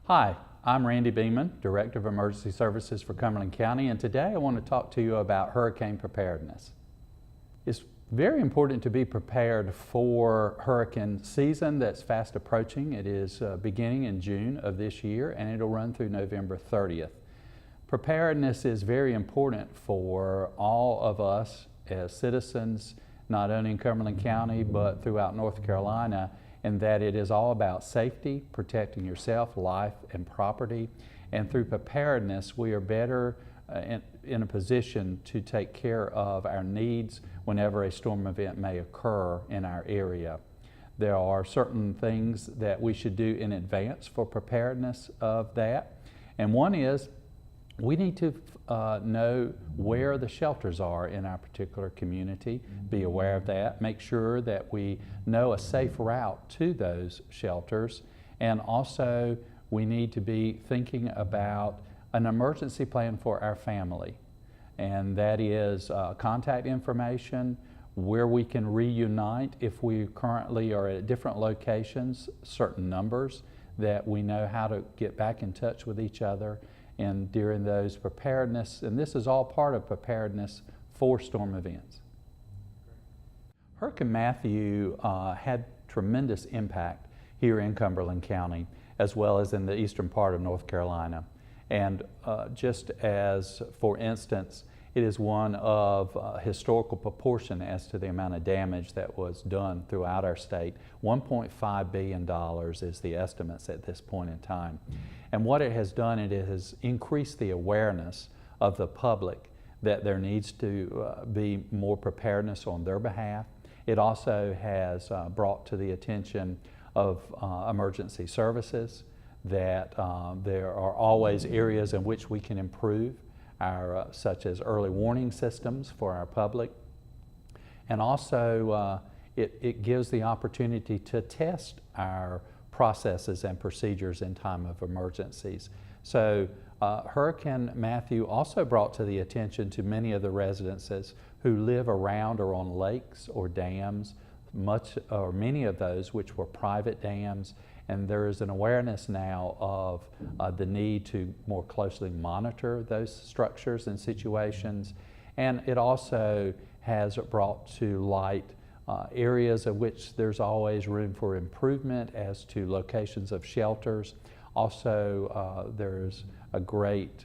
Hi, I'm Randy Beeman, Director of Emergency Services for Cumberland County, and today I want to talk to you about hurricane preparedness. It's very important to be prepared for hurricane season that's fast approaching. It is beginning in June of this year and it'll run through November 30th. Preparedness is very important for all of us as citizens, not only in Cumberland County but throughout North Carolina, in that it is all about safety, protecting yourself, life, and property. And through preparedness, we are better in a position to take care of our needs whenever a storm event may occur in our area. There are certain things that we should do in advance for preparedness of that. And one is we need to know where the shelters are in our particular community, be aware of that, make sure that we know a safe route to those shelters, and also we need to be thinking about an emergency plan for our family. And that is contact information, where we can reunite if we currently are at different locations, certain numbers that we know how to get back in touch with each other. And during those preparedness, and this is all part of preparedness for storm events. Hurricane Matthew had tremendous impact here in Cumberland County, as well as in the eastern part of North Carolina. And just as, for instance, it is one of historical proportion as to the amount of damage that was done throughout our state. $1.5 billion is the estimates at this point in time. And what it has done, it has increased the awareness of the public that there needs to be more preparedness on their behalf. It also has brought to the attention of emergency services that there are always areas in which we can improve, such as early warning systems for our public. And also it gives the opportunity to test our processes and procedures in time of emergencies. So Hurricane Matthew also brought to the attention to many of the residences who live around or on lakes or dams, many of those which were private dams. And there is an awareness now of the need to more closely monitor those structures and situations. And it also has brought to light areas of which there's always room for improvement as to locations of shelters. Also, there's a great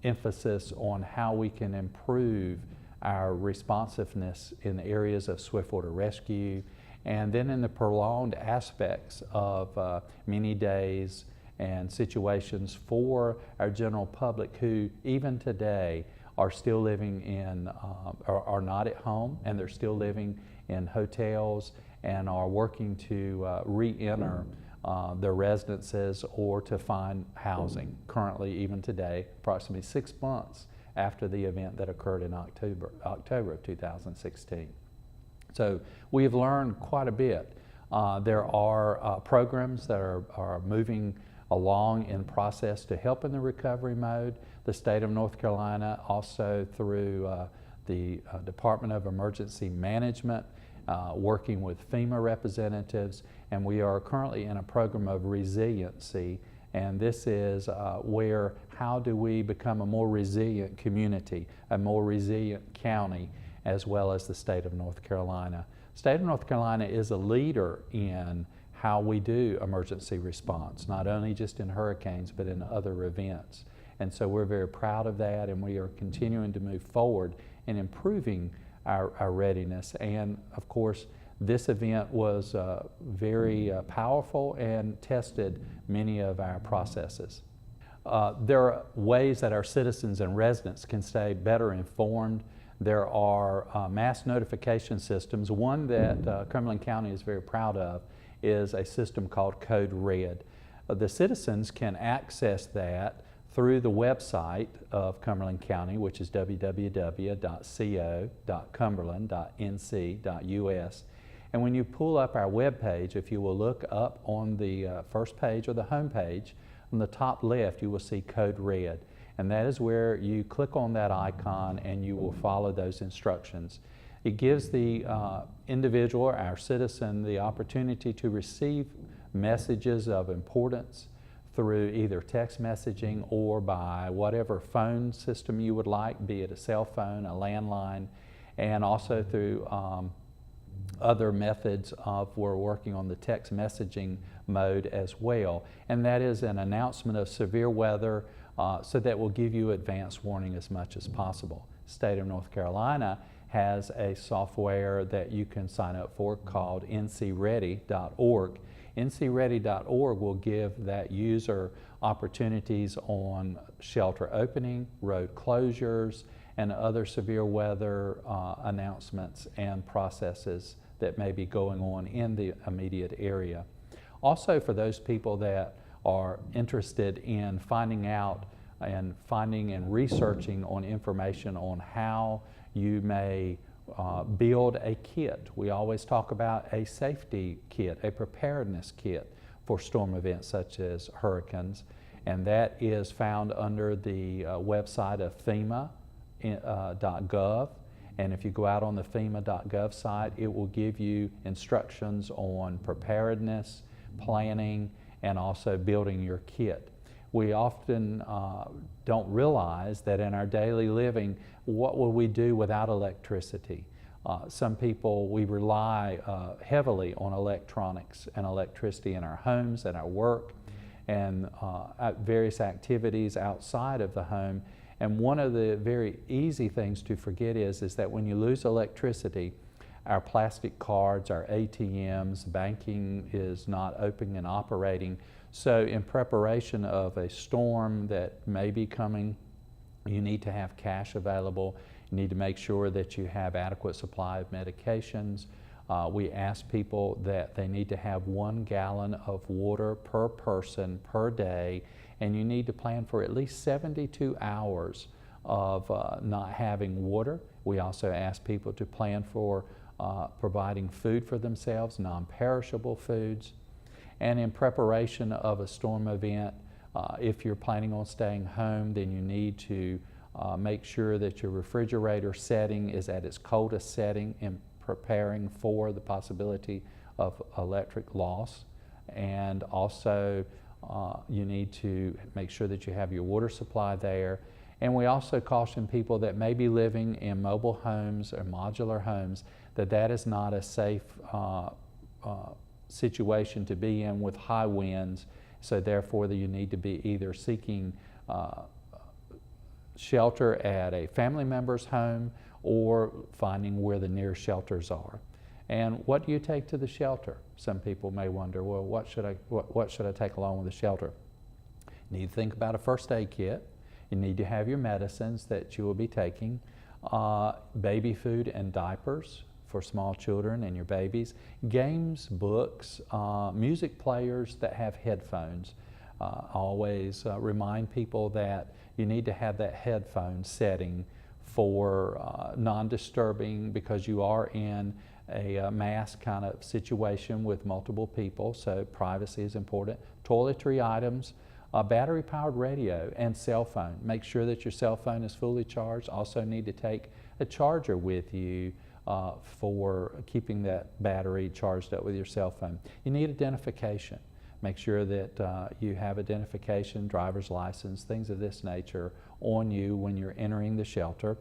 emphasis on how we can improve our responsiveness in areas of swiftwater rescue, and then in the prolonged aspects of many days and situations for our general public who even today are still living in, are not at home, and they're still living in hotels and are working to re-enter their residences or to find housing. Currently, even today, approximately 6 months after the event that occurred in October of 2016. So we have learned quite a bit. There are programs that are moving along in process to help in the recovery mode. The state of North Carolina also through the Department of Emergency Management working with FEMA representatives, and we are currently in a program of resiliency, and this is how do we become a more resilient community, a more resilient county, as well as the state of North Carolina. The state of North Carolina is a leader in how we do emergency response, not only just in hurricanes, but in other events. And so we're very proud of that, and we are continuing to move forward in improving our readiness. And of course, this event was very powerful and tested many of our processes. There are ways that our citizens and residents can stay better informed. There are mass notification systems. One that Cumberland County is very proud of is a system called Code Red. The citizens can access that through the website of Cumberland County, which is www.co.cumberland.nc.us. And when you pull up our web page, if you will look up on the first page or the home page, on the top left you will see Code Red. And that is where you click on that icon and you will follow those instructions. It gives the individual, our citizen, the opportunity to receive messages of importance through either text messaging or by whatever phone system you would like, be it a cell phone, a landline, and also through other methods of we're working on the text messaging mode as well. And that is an announcement of severe weather so that will give you advance warning as much as possible. State of North Carolina has a software that you can sign up for called ncready.org. ncready.org will give that user opportunities on shelter opening, road closures, and other severe weather announcements and processes that may be going on in the immediate area. Also, for those people that are interested in finding out and finding and researching on information on how you may build a kit. We always talk about a safety kit, a preparedness kit for storm events such as hurricanes, and that is found under the website of FEMA.gov. And if you go out on the FEMA.gov site, it will give you instructions on preparedness, planning, and also building your kit. We often don't realize that in our daily living, what will we do without electricity? Some people, we rely heavily on electronics and electricity in our homes and our work and various activities outside of the home. And one of the very easy things to forget is that when you lose electricity, our plastic cards, our ATMs, banking is not open and operating. So in preparation of a storm that may be coming, you need to have cash available. You need to make sure that you have adequate supply of medications. We ask people that they need to have 1 gallon of water per person per day, and you need to plan for at least 72 hours of not having water. We also ask people to plan for providing food for themselves, non-perishable foods. And in preparation of a storm event, if you're planning on staying home, then you need to make sure that your refrigerator setting is at its coldest setting in preparing for the possibility of electric loss. And also you need to make sure that you have your water supply there. And we also caution people that may be living in mobile homes or modular homes that that is not a safe situation to be in with high winds. So therefore you need to be either seeking shelter at a family member's home or finding where the nearest shelters are. And what do you take to the shelter? Some people may wonder, well, what should I take along with the shelter? You need to think about a first aid kit. You need to have your medicines that you will be taking, baby food and diapers for small children and your babies, games, books, music players that have headphones. Always remind people that you need to have that headphone setting for non-disturbing, because you are in a mass kind of situation with multiple people, so privacy is important. Toiletry items, battery-powered radio, and cell phone. Make sure that your cell phone is fully charged. Also need to take a charger with you for keeping that battery charged up with your cell phone. You need identification. Make sure that you have identification, driver's license, things of this nature on you when you're entering the shelter.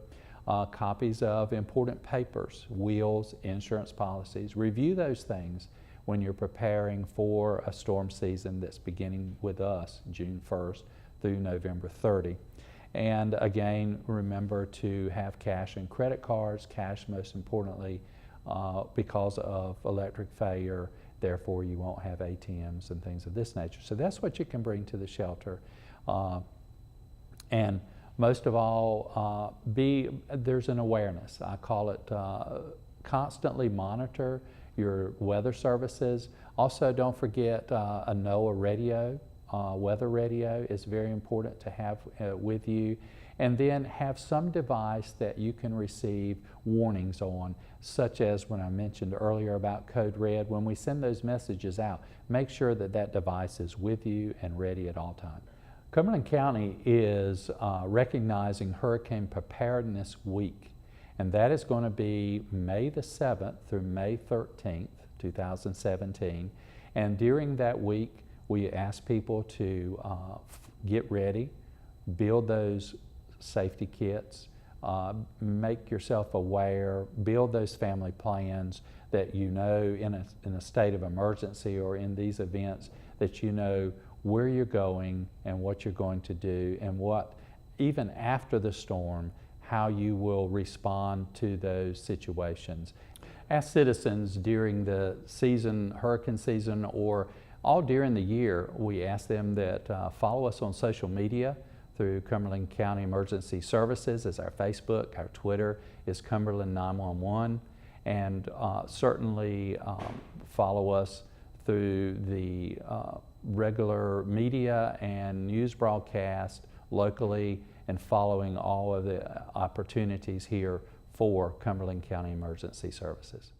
Copies of important papers, wills, insurance policies. Review those things when you're preparing for a storm season that's beginning with us June 1st through November 30. And again, remember to have cash and credit cards, cash most importantly because of electric failure. Therefore, you won't have ATMs and things of this nature. So that's what you can bring to the shelter. And most of all, there's an awareness. I call it constantly monitor your weather services. Also, don't forget a NOAA radio. Weather radio is very important to have with you. And then have some device that you can receive warnings on, such as when I mentioned earlier about Code Red. When we send those messages out, make sure that that device is with you and ready at all times. Cumberland County is recognizing Hurricane Preparedness Week, and that is going to be May the 7th through May 13th, 2017. And during that week, we ask people to get ready, build those safety kits, make yourself aware, build those family plans that you know in a state of emergency or in these events, that you know where you're going and what you're going to do, and what, even after the storm, how you will respond to those situations. As citizens during the season, hurricane season, or all during the year, we ask them that follow us on social media through Cumberland County Emergency Services as our Facebook, our Twitter is Cumberland 911, and certainly follow us through the regular media and news broadcast locally, and following all of the opportunities here for Cumberland County Emergency Services.